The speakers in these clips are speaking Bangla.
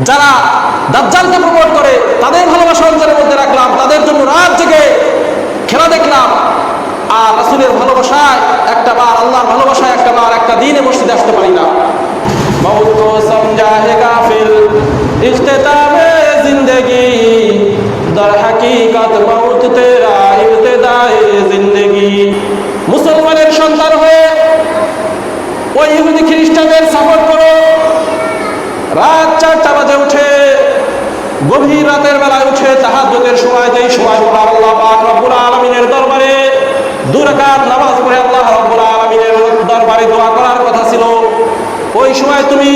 যারা দাজ্জালকে প্রমোট করে তাদের ভালোবাসা অন্তরের মধ্যে রাখলাম, তাদের জন্য রাত জেগে খেলা দেখলাম, আর রাসূলের ভালোবাসায় একটা বার, আল্লাহর ভালোবাসায় একটা বার একটা দিনে মসজিদে আসতে পারি না। মৌত কো সমঝা হে গাফিল ইখতিতামে জিন্দেগি, দর হাকিকত মৌত তেরা ইবতিদায়ে জিন্দেগি। মুসলমানের সন্তান হয়ে ওই ইহুদি খ্রিস্টানদের সাপোর্ট করো, রাত 4টা বাজে উঠে, গভীর রাতের বেলায় উঠে তাহাজ্জুদের সময়, যেই সময় আল্লাহ পাক রব্বুল আলামিনের দরবারে 2 রাকাত নামাজ পড়ে আল্লাহ রব্বুল আলামিনের দরবারে দোয়া করার কথা ছিল, ওই সময় তুমি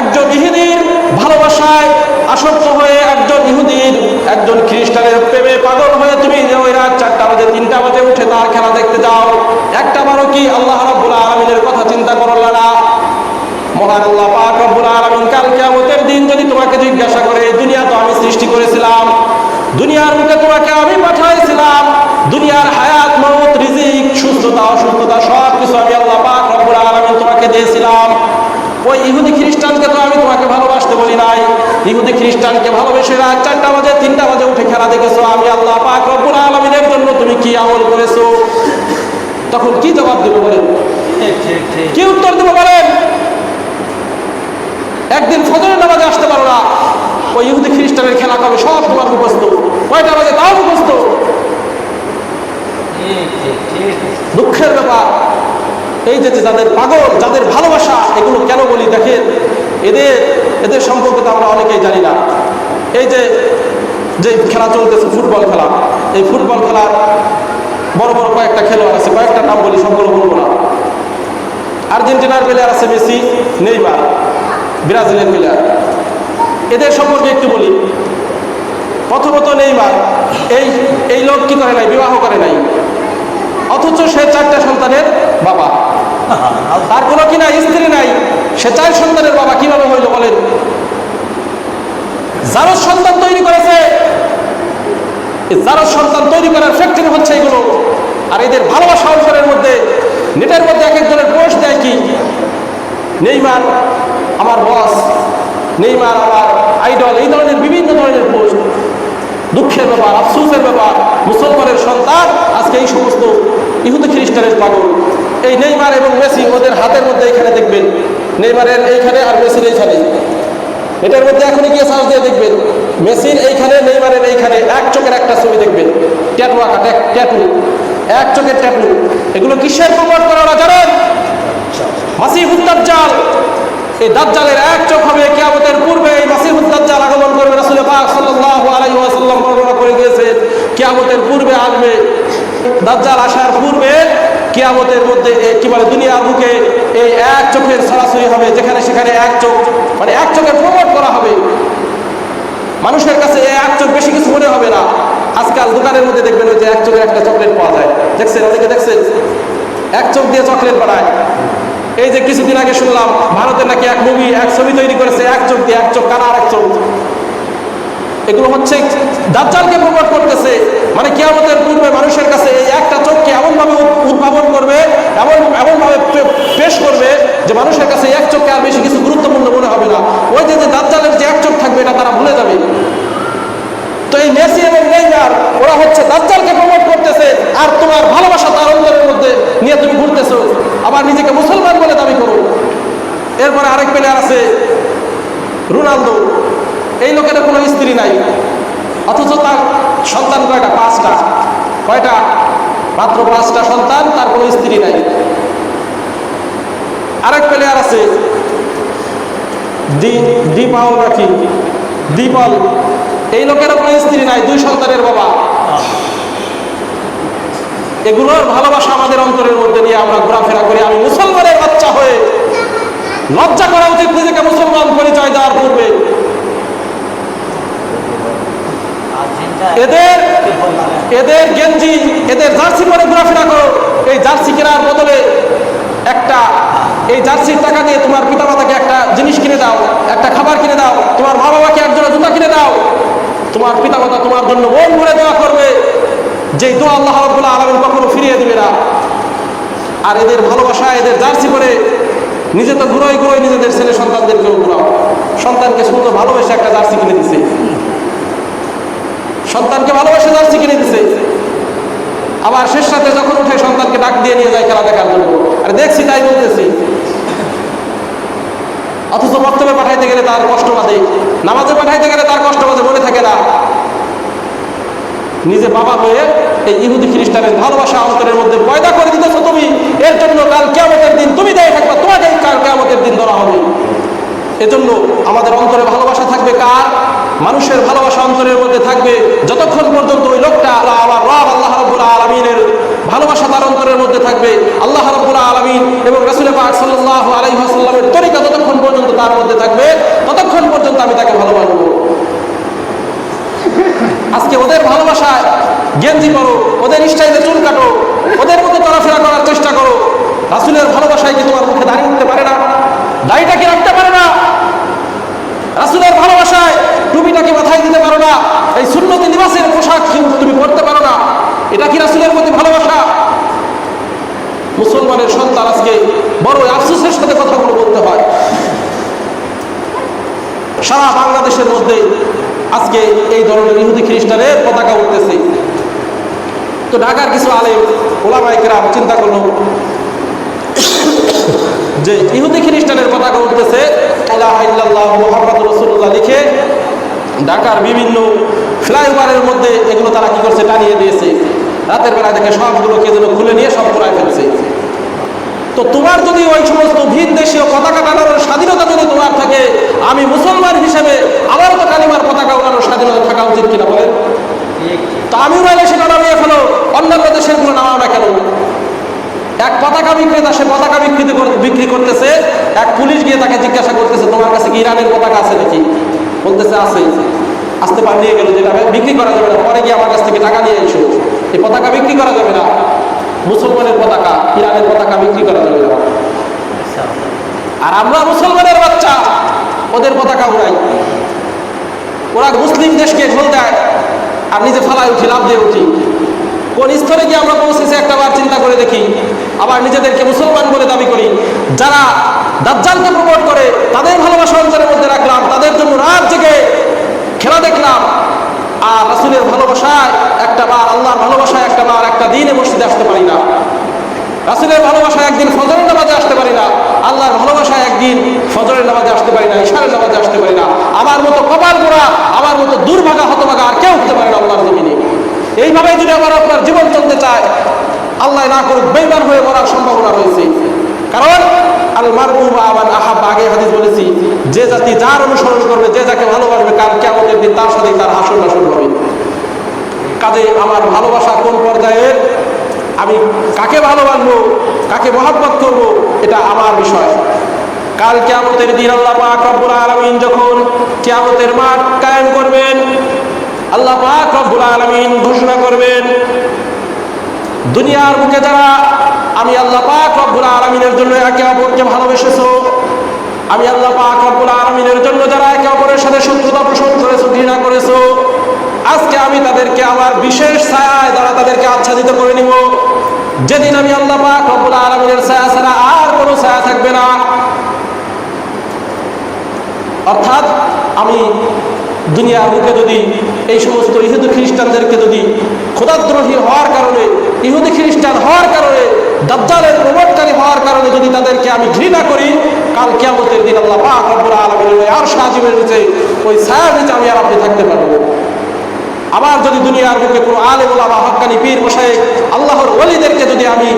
একজন ইহুদির ভালোবাসায় আসক্ত হয়ে, একজন ইহুদির, একজন খ্রিস্টানের প্রেমে পাগল হয়ে তুমি ওই রাত 4টা বাজে 3টা বাজে উঠে তার খেলা দেখতে যাও, একটা বারও কি আল্লাহ রব্বুল আলামিনের কথা চিন্তা করলা না? মহান আল্লাহ পাক রব্বুল আলামিন কাল কিয়ামতের দিন যদি তোমাকে জিজ্ঞাসা করে, দুনিয়া তো আমি সৃষ্টি করেছিলাম, দুনিয়ার মুখে তোমাকে আমি পাঠাইছিলাম, দুনিয়ার হায়াত, মওত, রিজিক, সুস্থতা, অসুস্থতা সব কিছু আমি আল্লাহ পাক রব্বুল আলামিন তোমাকে দিয়েছিলাম, ওই ইহুদি খ্রিস্টানকে তো আমি তোমাকে ভালোবাসতে বলি নাই, ইহুদি খ্রিস্টানকে ভালোবেসে রাত 4টা বাজে 3টা বাজে উঠে খেলা দেখেছো, আমি আল্লাহ পাক রব্বুল আলামিনের জন্য তুমি কি আমল করেছো? তখন কি জবাব দেবো বলেন? কি উত্তর দেবো বলেন? একদিন ফজরের নামাজে আসতে পারো না, ওই ইহুদি খ্রিস্টানের খেলা কবে সব তোমার মুখস্থ, কয়টা বাজে তাও মুখস্থ। দুঃখের ব্যাপার এই যে যাদের পাগল, যাদের ভালোবাসা, এগুলো কেন বলি দেখেন, এদের সম্পর্কে তো আমরা অনেকেই জানি না। এই যে খেলা চলতেছে ফুটবল খেলা, এই ফুটবল খেলার বড় বড় কয়েকটা খেলোয়াড় আছে, কয়েকটা নাম বলি, সবগুলো বলবো না। আর্জেন্টিনার প্লেয়ার আছে মেসি, নেইমার, ব্রাজিলের প্লেয়ার, এদের সম্পর্কে একটু বলি। প্রথমত নেইমার এই লোক কি করে নাই, বিবাহ করে নাই, অথচ সে 4টা সন্তানের বাবা, তার কোনো কিনা স্ত্রী নাই, সে 4 সন্তানের বাবা কিভাবে হইল বলেন? যারা সন্তান তৈরি করেছে, যারা সন্তান তৈরি করার ফ্যাক্টরি হচ্ছে এগুলো। আর এদের ভালোবাসা অন্তরের মধ্যে, নেটের মধ্যে এক একজনের পোস্ট দেয় কি, নেইমার আমার বস, নেইমার আমার আইডল, এই ধরনের বিভিন্ন ধরনের পোস্ট। দুঃখের ব্যাপার, আফসোসের ব্যাপার, মুসলমানের সন্তান আজকে এই সমস্ত ইহুদি খ্রিস্টানের পাগল। এই নেইমার এবং মেসি, ওদের হাতের মধ্যে এখানে দেখবেন, নেইমারের এইখানে আর মেসির এইখানে, এটার মধ্যে এখনই গিয়ে সার্চ দিয়ে দেখবেন, মেসির এইখানে, নেইমারের এইখানে এক চোখের একটা ছবি দেখবেন, ট্যাটু আঁকা, ট্যাটু, এক চোখের ট্যাটু। এগুলো কিসের প্রমোট করে ওরা জানেন? মাসিহুদ দাজ্জাল। এই দাজ্জালের এক চোখ হবে, কিয়ামতের পূর্বে এই মাসিহুদ দাজ্জাল আগমন করবে। রাসূল পাক সাল্লাল্লাহু আলাইহি ওয়াসাল্লাম বর্ণনা করে গিয়েছেন, কিয়ামতের পূর্বে আসবে দাজ্জাল। আসার পূর্বে কিয়ামতের মধ্যে কি বলে, দুনিয়ার বুকে এই এক চোখের সরাসরি হবে, যেখানে সেখানে এক চোখ, মানে এক চোখের প্রমোট করা হবে। মানুষের কাছে এই এক চোখ বেশি কিছু মনে হবে না। আজকাল দোকানের মধ্যে দেখবেন ওই যে এক চোখের একটা চকলেট পাওয়া যায়, দেখছেন? অনেকে দেখছেন এক চোখ দিয়ে চকলেট বানায়। এই যে কিছুদিন আগে শুনলাম ভারতের নাকি এক মুভি, এক ছবি তৈরি করেছে এক চোখ দিয়ে, এক চোখ কানা আর এক চোখ। এগুলো হচ্ছে দাজ্জালকে প্রমোট করতেছে। মানে কিয়ামতের পূর্বে মানুষের কাছে এই একটা চোখকে এমনভাবে উদ্ভাবন করবে, এমনভাবে পেশ করবে যে মানুষের কাছে এক চোখকে আর বেশি কিছু গুরুত্বপূর্ণ মনে হবে না। ওই যে দাজ্জালের যে এক চোখ থাকবে এটা তারা ভুলে যাবে। তো এই মেসি এবং নেইমার ওরা হচ্ছে দাজ্জালকে প্রমোট করতেছে, আর তোমার ভালোবাসা তার অন্তরের মধ্যে নিয়ে তুমি ঘুরতেছো, আবার নিজেকে মুসলমান বলে দাবি করো। এরপরে আরেক প্লেয়ার আছে রোনালদো। এই লোকের কোনো স্ত্রী নাই, অথচ তার সন্তান কয়টা? 5টা। কয়টা? মাত্র 5টা সন্তান, তার কোনো স্ত্রী নাই। আরেক প্লেয়ার আছে দীপাল রাখি, দীপাল। এই লোকের কোনো স্ত্রী নাই, 2 সন্তানের বাবা। এগুলোর ভালোবাসা আমাদের অন্তরের মধ্যে নিয়ে আমরা ঘোরাফেরা করি। আমি মুসলমানের বাচ্চা হয়ে লজ্জা করা উচিত নিজেকে মুসলমান পরিচয় দেওয়ার পূর্বে। এদের গেঞ্জি, এদের জার্সি পরে ঘোরাফেরা করো। এই জার্সি কেনার বদলে এই জার্সির টাকা দিয়ে তোমার পিতামাতাকে একটা জিনিস কিনে দাও, একটা খাবার কিনে দাও, তোমার মা বাবাকে একজোড়া জুতা কিনে দাও। তোমার পিতামাতা তোমার জন্য মন ভরে দোয়া করবে, যে দোয়া আল্লাহ রাব্বুল আলামিন কখনো ফিরিয়ে দিবে না। আর এদের ভালোবাসা, এদের জার্সি পরে নিজে তো ঘুরোই ঘুরোই নিজেদের ছেলে সন্তানদেরকেও ঘুরাও। সন্তানকে সুন্দর ভালোবেসে একটা জার্সি কিনে দিছে, সন্তানকে ভালোবেসে জার্সি কিনে দিছে, আবার শেষ রাতে যখন উঠে সন্তানকে ডাক দিয়ে নিয়ে যায় খেলা দেখার জন্য। আর দেখছি তাই বলতেছি, অথচ বক্তব্যে পাঠাইতে গেলে তার কষ্ট বাঁধে, নামাজে পাঠাইতে গেলে তার কষ্ট বাঁধে, মনে থাকে না। নিজে বাবা হয়ে এই ইহুদি খ্রিস্টানের ভালোবাসা অন্তরের মধ্যে পয়দা করে দিতেছো তুমি। এর জন্য কাল কিয়ামতের দিন তুমি দায়ী থাকবে, তোমাকে কাল কিয়ামতের দিন ধরা হবে। এজন্য আমাদের অন্তরে ভালোবাসা থাকবে কার? মানুষের ভালোবাসা অন্তরের মধ্যে থাকবে যতক্ষণ পর্যন্ত ওই লোকটা আমার রব আল্লাহ রাব্বুল আলামিনের ভালোবাসা তার অন্তরের মধ্যে থাকবে, আল্লাহ রাব্বুল আলামিন এবং রাসূল পাক সাল্লাল্লাহু আলাইহি ওয়াসাল্লামের তরিকা যতক্ষণ পর্যন্ত তার মধ্যে থাকবে ততক্ষণ পর্যন্ত আমি তাকে ভালোবাসবো। আজকে ওদের ভালোবাসায় গেঞ্জি করো, ওদের স্টাইলে চুল কাটো, ওদের মতো চলাফেরা করার চেষ্টা করো। রাসূলের ভালোবাসায় কি তোমার মুখে দাড়ি উঠতে পারে না? দাড়িটা কি রাখতে পারে না? রাসূলের ভালোবাসায় টুপিটাকে মাথায় দিতে পারো না? এই সুন্নতি লিবাসের পোশাক তুমি পরতে পারো না? এটা কি রাসূলের প্রতি ভালোবাসা? মুসলমানের সন্তান আজকে বড় আফসোসের সাথে কথাগুলো বলতে হয়। সারা বাংলাদেশের মধ্যে আজকে এই ধরনের ইহুদি খ্রিস্টানের পতাকা উঠতেছে। তো ঢাকার কিছু আলেম ওলামায়ে কেরাম চিন্তা করলো যে ইহুদি খ্রিস্টানের পতাকা উঠতেছে, লা ইলাহা ইল্লাল্লাহ মুহাম্মাদুর রাসূলুল্লাহ লিখে ঢাকার বিভিন্ন ফ্লাইওভারের মধ্যে এগুলো তারা কি করছে, টানিয়ে দিয়েছে। রাতের বেলা দেখে সবগুলোকে যেন খুলে নিয়ে সব পুরাই ফেলছে। তো তোমার যদি ওই সমস্ত ভিন দেশীয় পতাকা টানানোর স্বাধীনতা যদি তোমার থাকে, আমি মুসলমান হিসেবে আমারও তো কালিমার পতাকা উড়ানোর স্বাধীনতা থাকা উচিত কিনা বলেন? তো আমি উড়াইলে সেটা নামিয়ে ফেলো, অন্যান্য দেশের গুলো নামাও না কেন? এক পতাকা বিক্রেতা সে পতাকা বিক্রি করতেছে, এক পুলিশ গিয়ে তাকে জিজ্ঞাসা করতেছে তোমার কাছে কি ইরানের পতাকা আছে নাকি? বলতেছে আছে। আসতে পার নিয়ে গেল, যেটা বিক্রি করা যাবে না, পরে গিয়ে আমার কাছ থেকে টাকা নিয়ে এসো। এই পতাকা বিক্রি করা যাবে না, মুসলমানের পতাকা, ইরানের পতাকা বিক্রি করা যাবে না। আর আমরা মুসলমানের বাচ্চা ওদের পতাকা উড়াই। ওরা মুসলিম দেশকে ঢোল দেয় আর নিজে ফালায় উঠি, লাভ দিয়ে উঠি। কোন স্তরে গিয়ে আমরা পৌঁছেছি একটা বার চিন্তা করে দেখি। আবার নিজেদেরকে মুসলমান বলে দাবি করি, যারা দাজ্জালকে প্রমোট করে তাদের ভালোবাসা অন্তরের মধ্যে রাখলাম, তাদের জন্য রাত জেগে খেলা দেখলাম। আর রাসূলের ভালোবাসায় একটা বার, আল্লাহর ভালোবাসায় একটা বার একটা দিনে মসজিদে আসতে পারি না। রাসূলের ভালোবাসায় একদিন ফজরের নামাজে আসতে পারি না, আল্লাহর ভালোবাসায় একদিন ফজরের নামাজে আসতে পারি না, ইশারের নামাজে আসতে পারি না। আমার মতো কপাল পোড়া, আমার মতো দুর্ভাগা হতভাগা আর কেউ হতে পারে না আল্লাহর জমিনে। এইভাবে যদি আমার আপনার জীবন চলতে চায়, আল্লাহ না করুক বেঈমান হয়ে মরার সম্ভাবনা রয়েছে। কারণ আল মারউ মা মান আহাব্বা, আগে হাদিস বলেছি, যে জাতি যার অনুসরণ করবে, যে যাকে ভালোবাসবে, কাল কিয়ামতের দিন তার সাথে তার হাসর নাসর হবে। কাজে আমার ভালোবাসা কোন পর্যায়ের, আমি কাকে ভালোবাসবো, কাকে মহব্বত করব, এটা আমার বিষয়। কাল কিয়ামতের দিন আল্লাহ পাক রব্বুল আলামিন যখন কিয়ামতের মাঠ কায়েম করবেন, আল্লাহ পাক রব্বুল আলামিন ঘোষণা করবেন, দুনিয়ার বুকে যারা আমি আল্লাহ পাক রব্বুল আলামিনের জন্য একে অপরকে ভালোবেসেছো, আমি আল্লাহ পাক রব্বুল আলামিনের জন্য যারা একে অপরের সাথে শত্রুতা পোষণ করেছো, ঘৃণা করেছো, আজকে আমি তাদেরকে আমার বিশেষ ছায়ায় দ্বারা তাদেরকে আচ্ছাদিত করে নিব। যেদিন আমি আল্লাহ পাক রব্বুল আলামিনের ছায়া ছাড়া আর কোনো ছায়া থাকবে না। অর্থাৎ আমি দুনিয়ার বুকে যদি এই সমস্ত ইহুদি খ্রিস্টানদেরকে যদি খোদাদ্রোহী হওয়ার কারণে, ইহুদি খ্রিস্টান হওয়ার কারণে, দাজ্জালের প্রমোটকারী হওয়ার কারণে যদি তাদেরকে আমি ঘৃণা করি, কাল কিয়ামতের দিন আল্লাহ পাক রব্বুল আলামিনের ওই আরশ আজিমের নিচে, ওই ছায়ার নিচে আমি আর আপনি থাকতে পারবো। আবার যদি দুনিয়ার বুকে কোনো আলেম ওলামা হক্কানি পীর মাশায়েখ আল্লাহর ওলিদেরকে যদি আমি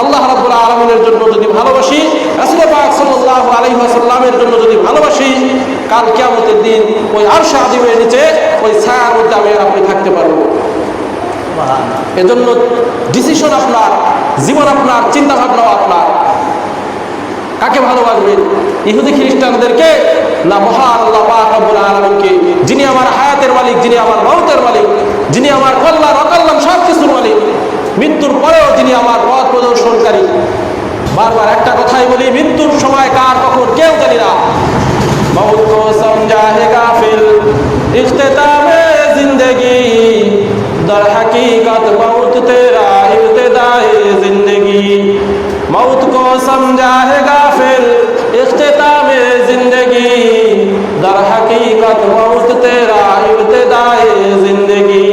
আল্লাহ রাব্বুল আলামিনের জন্য যদি ভালোবাসি, রাসূল পাক সাল্লাল্লাহু আলাইহি ওয়াসাল্লামের জন্য যদি ভালোবাসি, কাল কিয়ামতের দিন ওই আরশ আজিমের নিচে ওই ছায়ার মধ্যে আমি আর আপনি থাকতে পারবো। এজন্য ডিসিশন আপনার, জীবন আপনার, চিন্তা ভাবনাও আপনার। কাকে ভালোবাসবেন? ইহুদি খ্রিস্টানদেরকে না মহান আল্লাহ পাক রব্বুল আলামিনকে, যিনি আমার হায়াতের মালিক, যিনি আমার মওতের মালিক, যিনি আমার কল্যাণ অকল্যাণ সব কিছুর মালিক, মৃত্যুর পরেও যিনি আমার পথ প্রদর্শনকারী। বারবার একটা কথাই বলি, মৃত্যুর সময় কার কখন কেউ জানি না। মওত কো সমঝা হে গাফিল ইখতিতামে জিন্দেগি, দর হकीकत मौत तेरा इब्तिदाए जिंदगी। मौत को समझा है गाफिल मौत तेरा इब्तिदाए जिंदगी।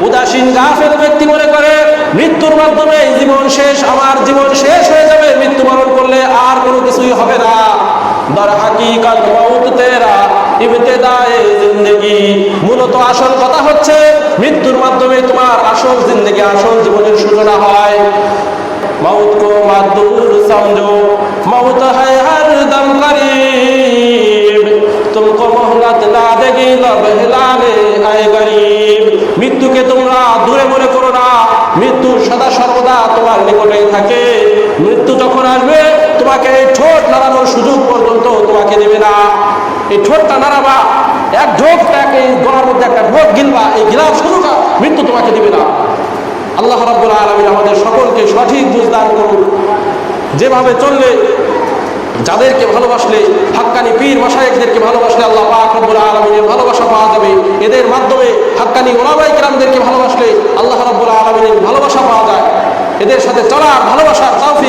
উদাসীন গাফেল ব্যক্তি মনে করে মৃত্যুর মাধ্যমে জীবন শেষ, আমার জীবন শেষ হয়ে যাবে, মৃত্যুবরণ করলে আর কোনো কিছুই হবে না। দর হাকিকত মৌত তেরা ইবতিদায়ে জিন্দেগি, মূলত আসল কথা হচ্ছে মৃত্যুর মাধ্যমে তোমার আসল জিন্দেগি, আসল জীবনের সূচনা হয়। मौत को मत दूर समझो, मौत है हर दम करीब, तुमको मोहलत ना देगी लब हिलाने आए गरीब। মৃত্যুকে তোমরা দূরে মনে করো না, মৃত্যু সদা সর্বদা তোমার নিকটেই থাকে। মৃত্যু যখন আসবে তোমাকে এই ঠোঁট নাড়ানোর সুযোগ পর্যন্ত তোমাকে দেবে না। এই ঠোঁটটা নাড়াবা, এক ঢোক তাকে গলার মধ্যে একটা ঢোক গিলবা, এই গিলার শুরুটা মৃত্যু তোমাকে দিবে না। আল্লাহ রাব্বুল আলামিন আমাদের সকলকে সঠিক বুঝ দান করুন। যেভাবে চললে, যাদেরকে ভালোবাসলে, হাক্কানি পীর মাশায়েখদেরকে ভালোবাসলে আল্লাহ পাক রব্বুল আলামিনের ভালোবাসা পাওয়া যাবে। এদের মাধ্যমে হাক্কানি উলামায়ে কেরামদেরকে ভালোবাসলে আল্লাহ রাব্বুল আলামিনের ভালোবাসা পাওয়া যায়। এদের সাথে চলার, ভালোবাসার তৌফিক